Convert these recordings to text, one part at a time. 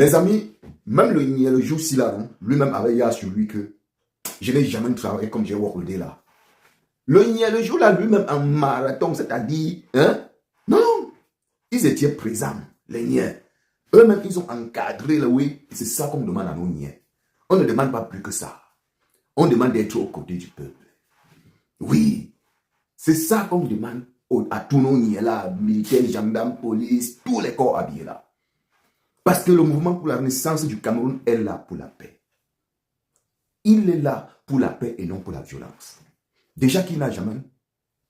Les amis, même le jour-ci là, lui-même avait hier sur lui que je n'ai jamais travaillé comme j'ai worké là. Le jour là, lui-même en marathon, c'est-à-dire, hein? Non, ils étaient présents, les niais. Eux-mêmes, ils ont encadré le oui. C'est ça qu'on demande à nos niais. On ne demande pas plus que ça. On demande d'être aux côtés du peuple. Oui, c'est ça qu'on demande à tous nos niais là, militaires, gendarmes, police, tous les corps habillés là. Parce que le mouvement pour la renaissance du Cameroun est là pour la paix. Il est là pour la paix et non pour la violence. Déjà qu'il n'a jamais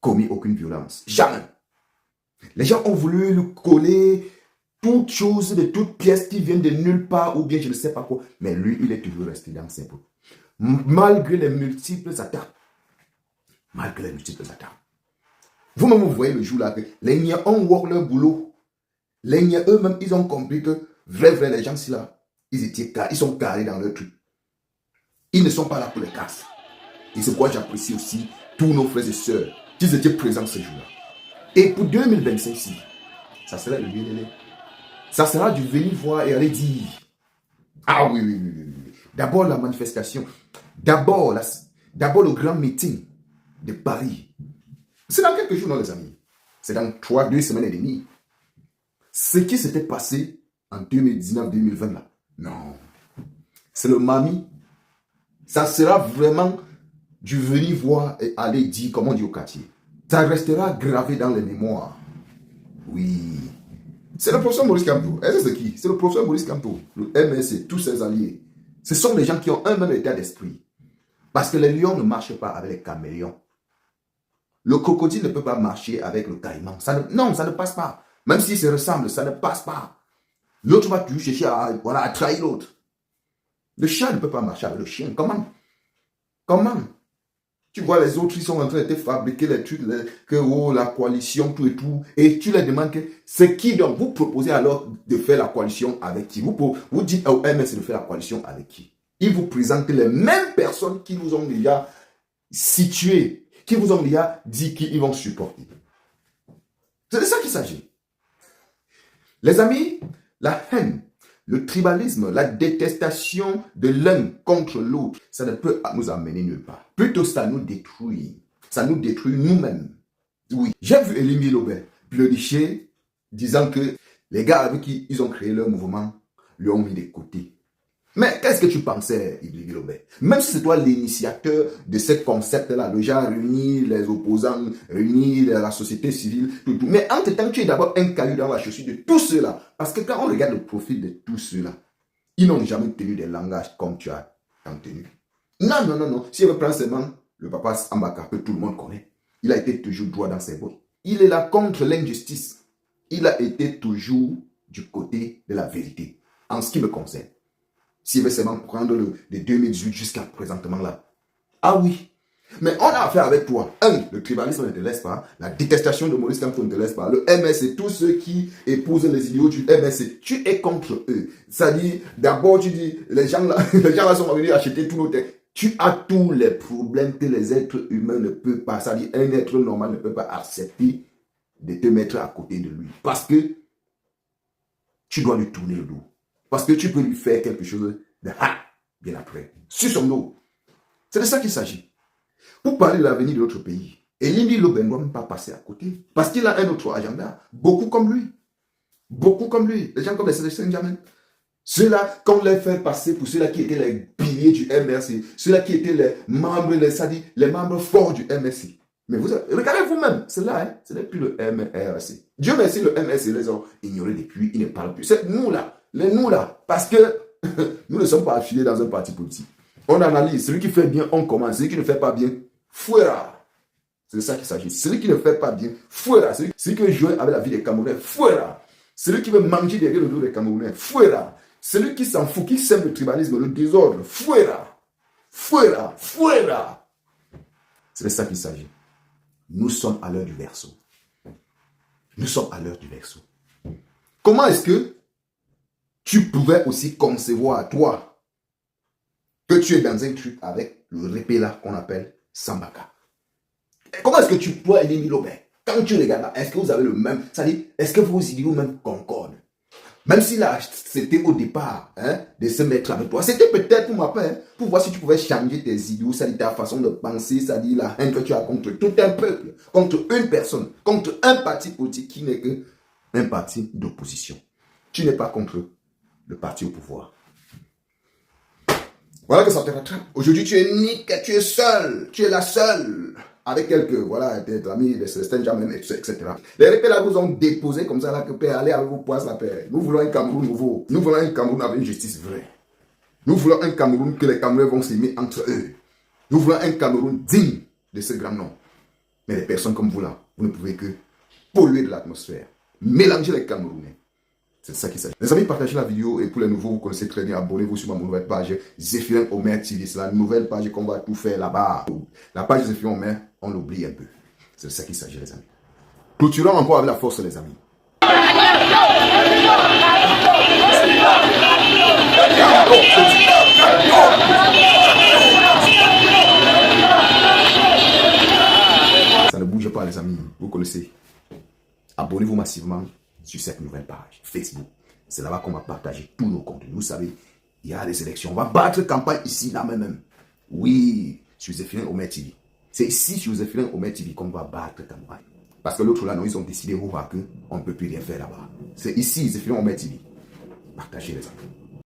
commis aucune violence. Jamais. Les gens ont voulu lui coller toutes choses, de toutes pièces qui viennent de nulle part ou bien je ne sais pas quoi. Mais lui, il est toujours resté dans ses pots. Malgré les multiples attaques. Malgré les multiples attaques. Vous-même, vous voyez le jour là que les Niais ont work leur boulot. Les Niais eux-mêmes, ils ont compris que vrai, les gens ici là, ils sont carrés dans leur truc. Ils ne sont pas là pour les casses. Et c'est pourquoi j'apprécie aussi tous nos frères et sœurs qui étaient présents ce jour-là. Et pour 2025, ça sera le bien-aimé. Ça sera du venir voir et aller dire. Ah oui. D'abord la manifestation. D'abord le grand meeting de Paris. C'est dans quelques jours, non, les amis. C'est dans 2 semaines et demie. Ce qui s'était passé en 2019-2020 là. Non. C'est le Mami. Ça sera vraiment du venir voir et aller dire, comme on dit au quartier. Ça restera gravé dans les mémoires. Oui. C'est le professeur Maurice Kamto. Et c'est qui? C'est le professeur Maurice Kamto. Le MSC, tous ses alliés. Ce sont des gens qui ont un même état d'esprit. Parce que les lions ne marchent pas avec les caméléons. Le crocodile ne peut pas marcher avec le caïman. Non, ça ne passe pas. Même s'ils se ressemblent, ça ne passe pas. L'autre va toujours chercher à trahir l'autre. Le chat ne peut pas marcher avec le chien. Comment? Tu vois les autres, ils sont en train de te fabriquer les trucs, la coalition, tout et tout. Et tu leur demandes que c'est qui donc? Vous proposez alors de faire la coalition avec qui? Vous dites au MS de faire la coalition avec qui? Ils vous présentent les mêmes personnes qui vous ont déjà situé, qui vous ont déjà dit qu'ils vont supporter. C'est de ça qu'il s'agit. Les amis, la haine, le tribalisme, la détestation de l'un contre l'autre, ça ne peut nous amener nulle part. Plutôt, ça nous détruit. Ça nous détruit nous-mêmes. Oui. J'ai vu Elimie Lobel pleurnicher, disant que les gars avec qui ils ont créé leur mouvement lui ont mis de côté. Mais qu'est-ce que tu pensais, Elimie Lobel? Même si c'est toi l'initiateur de ce concept-là, le genre réunir les opposants, réunir la société civile, tout. Mais entre-temps, tu es d'abord un caillou dans la chaussure de tous ceux-là. Parce que quand on regarde le profil de tous ceux-là, ils n'ont jamais tenu des langages comme tu as tenu. Non. Si on prend seulement le papa Ambaka, que tout le monde connaît, il a été toujours droit dans ses bottes. Il est là contre l'injustice. Il a été toujours du côté de la vérité, en ce qui me concerne. S'il veut seulement prendre de 2018 jusqu'à présentement là. Ah oui. Mais on a affaire avec toi. Le tribalisme ne te laisse pas. La détestation de Maurice Kamto ne te laisse pas. Le MSC, tous ceux qui épousent les idiots du MSC, tu es contre eux. C'est-à-dire, d'abord tu dis, les gens là sont venus acheter tous nos terres. Tu as tous les problèmes que les êtres humains ne peuvent pas. C'est-à-dire, un être normal ne peut pas accepter de te mettre à côté de lui. Parce que tu dois lui tourner le dos. Parce que tu peux lui faire quelque chose de bien après. Sur son dos. C'est de ça qu'il s'agit. Pour parler de l'avenir de notre pays, Elimie Lobel ne doit même pas passer à côté. Parce qu'il a un autre agenda. Beaucoup comme lui. Les gens comme les Saint-Germain. Ceux-là, qu'on les fait passer pour ceux-là qui étaient les piliers du MRC. Ceux-là qui étaient les membres, les membres forts du MRC. Mais regardez vous-même. C'est là, ce n'est plus le MRC. Dieu merci, le MRC les ont ignorés depuis. Ils ne parlent plus. C'est nous là. Parce que nous ne sommes pas affiliés dans un parti politique. On analyse. Celui qui fait bien, on commence. Celui qui ne fait pas bien, fuera. C'est de ça qu'il s'agit. Celui qui ne fait pas bien, fuera. Celui qui veut jouer avec la vie des Camerounais, fuera. Celui qui veut manger derrière le dos des Camerounais, fuera. Celui qui s'en fout, qui sème le tribalisme, le désordre, fuera. C'est de ça qu'il s'agit. Nous sommes à l'heure du verseau. Comment est-ce que tu pouvais aussi concevoir, toi, que tu es dans un truc avec le répé là qu'on appelle Sambaka? Comment est-ce que tu peux Elimie Lobel? Quand tu regardes là, est-ce que vous avez le même, c'est-à-dire, est-ce que vos idéaux même concordent? Même si là, c'était au départ de se mettre avec toi, c'était peut-être pour ma part, pour voir si tu pouvais changer tes idées, ça dit ta façon de penser, ça dit la haine que tu as contre tout un peuple, contre une personne, contre un parti politique qui n'est qu'un parti d'opposition. Tu n'es pas contre le parti au pouvoir. Voilà que ça te rattrape. Aujourd'hui, tu es unique, tu es seul, tu es la seule. Avec quelques, voilà, tes amis, les Célestins, Jamel, etc. Les rebelles là vous ont déposé comme ça, là, que Père, allez avec vos poisses, la paix. Nous voulons un Cameroun nouveau. Nous voulons un Cameroun avec une justice vraie. Nous voulons un Cameroun que les Camerounais vont s'aimer entre eux. Nous voulons un Cameroun digne de ce grand nom. Mais les personnes comme vous là, vous ne pouvez que polluer de l'atmosphère. Mélanger les Camerounais. C'est ça qui s'agit. Les amis, partagez la vidéo et pour les nouveaux, vous connaissez très bien, abonnez-vous sur ma nouvelle page Zéphirin Omer TV. C'est la nouvelle page qu'on va tout faire là-bas. La page Zéphirin Omer, on l'oublie un peu. C'est de ça qu'il s'agit, les amis. Clôturons encore avec la force, les amis. Ça ne bouge pas, les amis. Vous connaissez. Abonnez-vous massivement sur cette nouvelle page Facebook. C'est là-bas qu'on va partager tous nos contenus. Vous savez, il y a des élections. On va battre campagne ici, là même. Oui, sur Zéphirin Omer TV. C'est ici, sur Zéphirin Omer TV, qu'on va battre campagne. Parce que l'autre là, non, ils ont décidé qu'on ne peut plus rien faire là-bas. C'est ici, Zéphirin Omer TV. Partagez les amis.